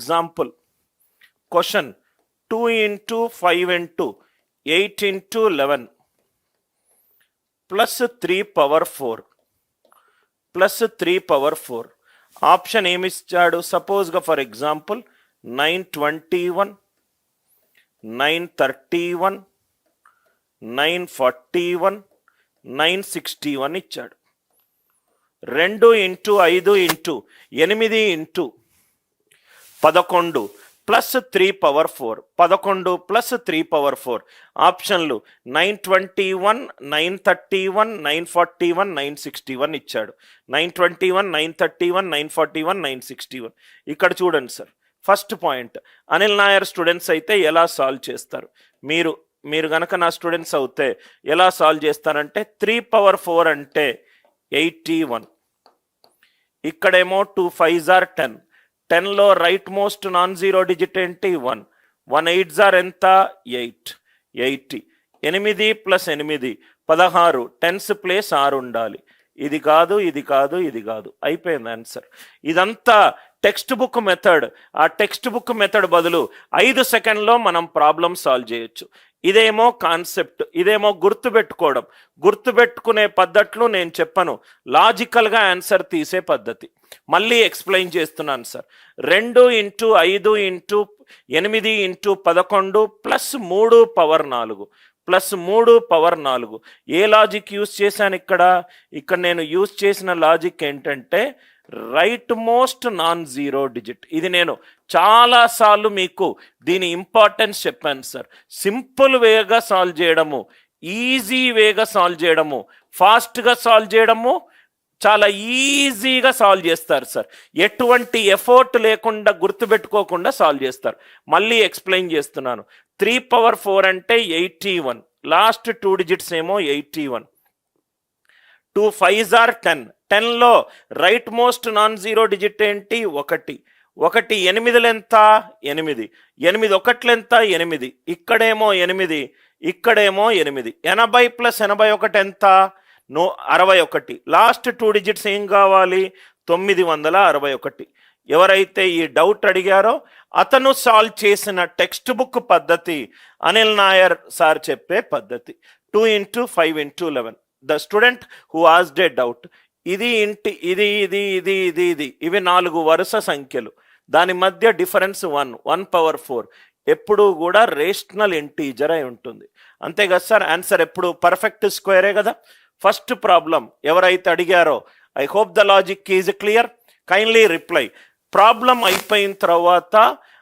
example, question 2 into 5 into 8 into 11 plus 3 power 4 plus 3 power 4. Option ఏమి ఇచ్చాడు? సపోజ్గా for example 921, 931, 941, 961 ఇచ్చాడు. 2 into 5 into 8 into 11 plus 3 power 4, 11 plus 3 power 4. ఆప్షన్లు 921, 931, 941, 961 ఇచ్చాడు. 921, 931, 941, 961. ఇక్కడ చూడండి sir, first point, Anil Nair students అయితే ఎలా సాల్వ్ చేస్తారు? మీరు గనక నా స్టూడెంట్స్ అవుతే ఎలా సాల్వ్ చేస్తారంటే 3 పవర్ 4 అంటే 81. ఇక్కడేమో 2 5s are 10. 10లో right most non zero digit ఏంటి? 1. 1 8s are ఎంత? 8. 80. 8 ప్లస్ 8 16. 10s ప్లేస్ 6 ఉండాలి. ఇది కాదు, ఇది కాదు, ఇది కాదు. అయిపోయింది ఆన్సర్. ఇదంతా టెక్స్ట్ బుక్ మెథడ్. ఆ టెక్స్ట్ బుక్ మెథడ్ బదులు 5 సెకండ్లో మనం ప్రాబ్లం సాల్వ్ చేయొచ్చు. ఇదేమో కాన్సెప్ట్, ఇదేమో గుర్తుపెట్టుకోవడం. గుర్తుపెట్టుకునే పద్ధతులు నేను చెప్పను, లాజికల్గా ఆన్సర్ తీసే పద్ధతి. మళ్ళీ ఎక్స్ప్లెయిన్ చేస్తున్నాను sir. 2 into 5 into 8 into 11 plus 3 power 4 plus 3 power 4. ఏ లాజిక్ యూజ్ చేశాను ఇక్కడ నేను యూజ్ చేసిన లాజిక్ ఏంటంటే right most non zero digit. ఇది నేను చాలాసార్లు మీకు దీని ఇంపార్టెన్స్ చెప్పాను సార్. సింపుల్ వేగా సాల్వ్ చేయడము, ఈజీ వేగా సాల్వ్ చేయడము, ఫాస్ట్గా సాల్వ్ చేయడము, చాలా ఈజీగా సాల్వ్ చేస్తారు సార్. ఎటువంటి ఎఫర్ట్ లేకుండా గుర్తుపెట్టుకోకుండా సాల్వ్ చేస్తారు. మళ్ళీ ఎక్స్ప్లెయిన్ చేస్తున్నాను. 3 పవర్ 4 అంటే 81. లాస్ట్ 2 డిజిట్స్ ఏమో 81. 2 5s are 10. 10లో right most non zero digit ఏంటి? 1. 1 8 ఎంత? 8. 8 1 ఎంత? 8. ఇక్కడేమో 8, ఇక్కడేమో 8. 80 ప్లస్ 81 ఎంత? 61. లాస్ట్ 2 డిజిట్స్ ఏం కావాలి? 961. ఎవరైతే ఈ డౌట్ అడిగారో అతను సాల్వ్ చేసిన టెక్స్ట్ బుక్ పద్ధతి అనిల్ నాయర్ సార్ చెప్పే పద్ధతి. 2 into 5 into 11. The student who asked A doubt. ఇది ఇవి 4 వరుస సంఖ్యలు, దాని మధ్య డిఫరెన్స్ 1 పవర్ 4. ఎప్పుడు కూడా రేషనల్ ఇంటీజర్ అయి ఉంటుంది. అంతే కదా సార్? ఆన్సర్ ఎప్పుడు పర్ఫెక్ట్ స్క్వేరే కదా. ఫస్ట్ ప్రాబ్లం ఎవరైతే అడిగారో I hope the logic is clear. Kindly reply. Problem అయిపోయిన తర్వాత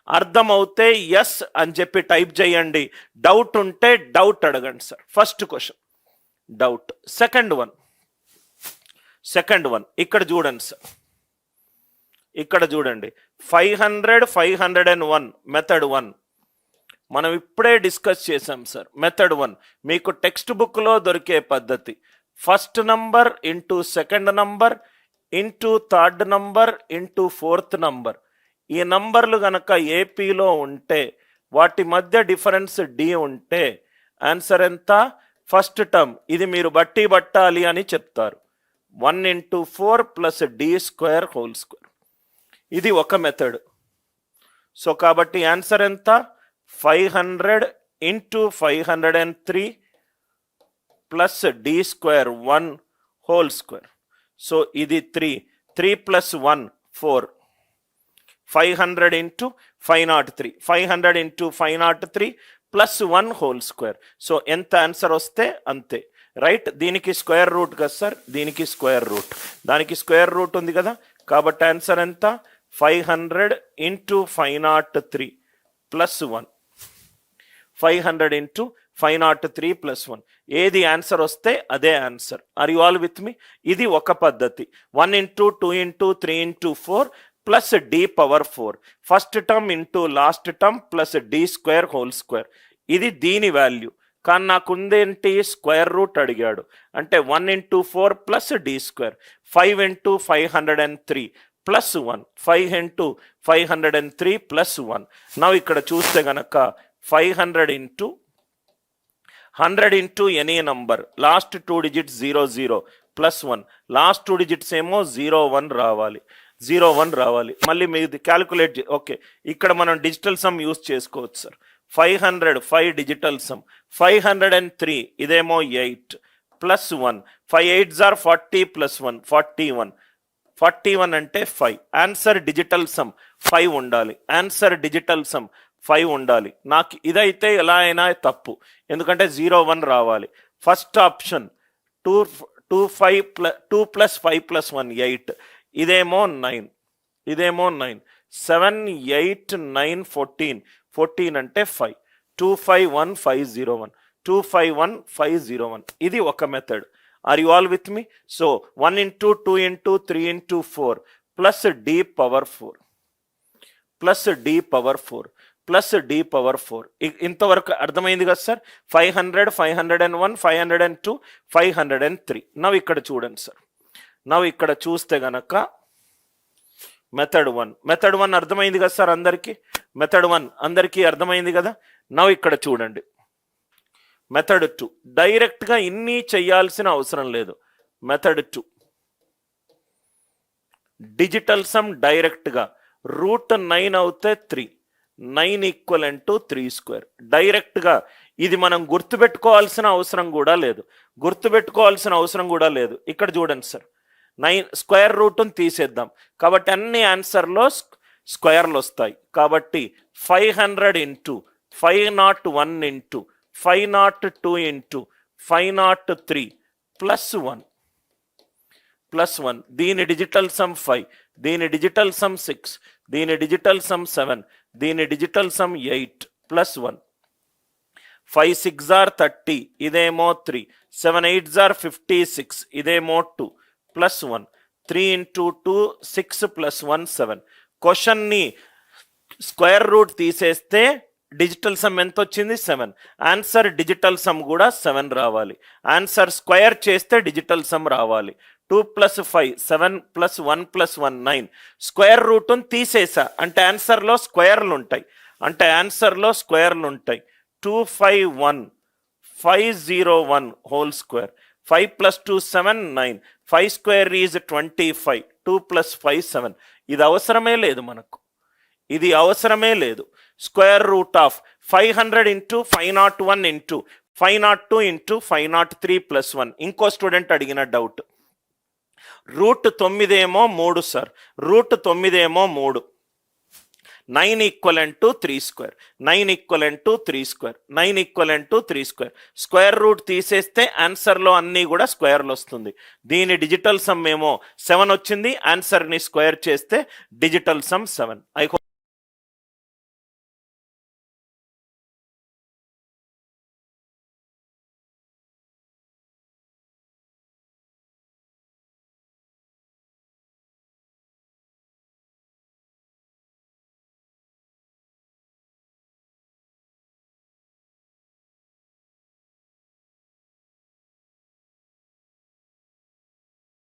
అర్థమవుతే ఎస్ అని చెప్పి టైప్ చేయండి. డౌట్ ఉంటే డౌట్ అడగండి sir. First question doubt. Second one ఇక్కడ చూడండి సార్, ఇక్కడ చూడండి. 500, 501 మెథడ్ 1 మనం ఇప్పుడే డిస్కస్ చేసాం సార్. మెథడ్ 1 మీకు టెక్స్ట్ బుక్లో దొరికే పద్ధతి. First number into second number into third number into fourth number. ఈ నంబర్లు గనక ఏపీలో ఉంటే వాటి మధ్య డిఫరెన్స్ డి ఉంటే ఆన్సర్ ఎంత? First term. ఇది మీరు బట్టి పట్టాలి అని చెప్తారు. 1 into 4 plus D square whole square. ఇది ఒక మెథడ్. సో కాబట్టి ఆన్సర్ ఎంత? 500 into 503 plus D square 1 whole square. So ఇది 3 plus 1 4. 500 into 503, 500 into 503 plus 1 whole square. So ఎంత ఆన్సర్ వస్తే అంతే, రైట్? దీనికి స్క్వేర్ రూట్ కదా సార్, దీనికి స్క్వేర్ రూట్, దానికి స్క్వేర్ రూట్ ఉంది కదా. కాబట్టి ఆన్సర్ ఎంత? 500 ఇంటూ 503 ప్లస్ 1. 500 into 503 plus 1. ఏది ఆన్సర్ వస్తే అదే answer. Are you all with me? ఇది ఒక పద్ధతి. 1 into 2 into 3 into 4 plus d power 4. First term into last term plus D square whole square. ఇది దీని వాల్యూ. కానీ నాకు ఉందేంటి? స్క్వేర్ రూట్ అడిగాడు. అంటే 1 into 4 plus D square. 5 into 503 plus 1. 5 into 503 plus 1. నా ఇక్కడ చూస్తే గనక 500 into 100 into any number, last 2 digits 00 plus 1, last 2 digits ఏమో 01 రావాలి. 01 రావాలి. మళ్ళీ మీది క్యాలిక్యులేట్ ఓకే, ఇక్కడ మనం డిజిటల్ సమ్ యూస్ చేసుకోవచ్చు సార్. 500 డిజిటల్ సమ్, 503 ఇదేమో 8 ప్లస్ 1, 5 8s are 40 ప్లస్ 1 41 అంటే 5. ఆన్సర్ డిజిటల్ సమ్ 5 ఉండాలి. ఆన్సర్ డిజిటల్ సమ్ 5 ఉండాలి. నాకు ఇదైతే ఎలా అయినా తప్పు, ఎందుకంటే 01 రావాలి. ఫస్ట్ ఆప్షన్ 2 ప్లస్ 5 ప్లస్ 1 8, ఇదేమో 9, 7 8 9 14 అంటే 5, 251501, 251501. ఇది ఒక method. Are you all with me? So 1 into 2 into 3 into 4 plus d power 4 plus d power 4 plus d power 4. ఇంతవరకు అర్థమైంది కదా సార్? 500 501 502 503. నవ్వు ఇక్కడ చూడండి సార్. నవ్వు ఇక్కడ చూస్తే గనక మెథడ్ 1 అర్థమైంది కదా సార్ అందరికీ? మెథడ్ 1 అందరికీ అర్థమైంది కదా? నవ్వు ఇక్కడ చూడండి మెథడ్ 2. డైరెక్ట్గా ఇన్ని చేయాల్సిన అవసరం లేదు. మెథడ్ 2 డిజిటల్ సమ్ డైరెక్ట్గా √9 అవుతే 3, 9 ఈక్వలెంట్ టు 3 స్క్వేర్. డైరెక్ట్గా ఇది మనం గుర్తుపెట్టుకోవాల్సిన అవసరం కూడా లేదు. ఇక్కడ చూడండి సార్, 9 స్క్వేర్ రూట్ని తీసేద్దాం కాబట్టి అన్ని ఆన్సర్లో స్క్వేర్లు వస్తాయి. కాబట్టి 500 ఇంటూ 501 ఇంటూ 502 ఇంటూ 503 ప్లస్ 1. దీని డిజిటల్ సమ్ 5, దీని డిజిటల్ సమ్ 6, దీని డిజిటల్ సమ్ 7, దీని digital sum 8 plus 1. 5 6s are 30, ఇదేమో 3, 7 8s are 56, ఇదేమో 2 ప్లస్ 1. 3 into 2 6 plus 1 7. క్వశ్చన్ని స్క్వేర్ రూట్ తీసేస్తే డిజిటల్ సమ్ ఎంత వచ్చింది? 7. ఆన్సర్ డిజిటల్ సమ్ కూడా 7 రావాలి. ఆన్సర్ స్క్వేర్ చేస్తే డిజిటల్ సమ్ రావాలి. 2 ప్లస్ 5 7 ప్లస్ 1 ప్లస్ 1 9. స్క్వేర్ రూట్ని తీసేసా అంటే ఆన్సర్లో స్క్వేర్లు ఉంటాయి. 251 501 whole square. 5 plus 2 7 9. 5 square is 25. 2 plus 5 7. ఇది అవసరమే లేదు. Square root of 500 into 501 into 502 into 503 plus 1. ఇంకో స్టూడెంట్ అడిగిన డౌట్, √9 ఏమో 3 సార్, √9 ఏమో 3. 9 equivalent to 3 square, 9 equivalent to 3 square, 9 equivalent to 3 square. Square root తీసేస్తే ఆన్సర్లో అన్నీ కూడా స్క్వేర్లు వస్తుంది. దీని డిజిటల్ సమ్ ఏమో 7 వచ్చింది. ఆన్సర్ని స్క్వేర్ చేస్తే డిజిటల్ సమ్ 7.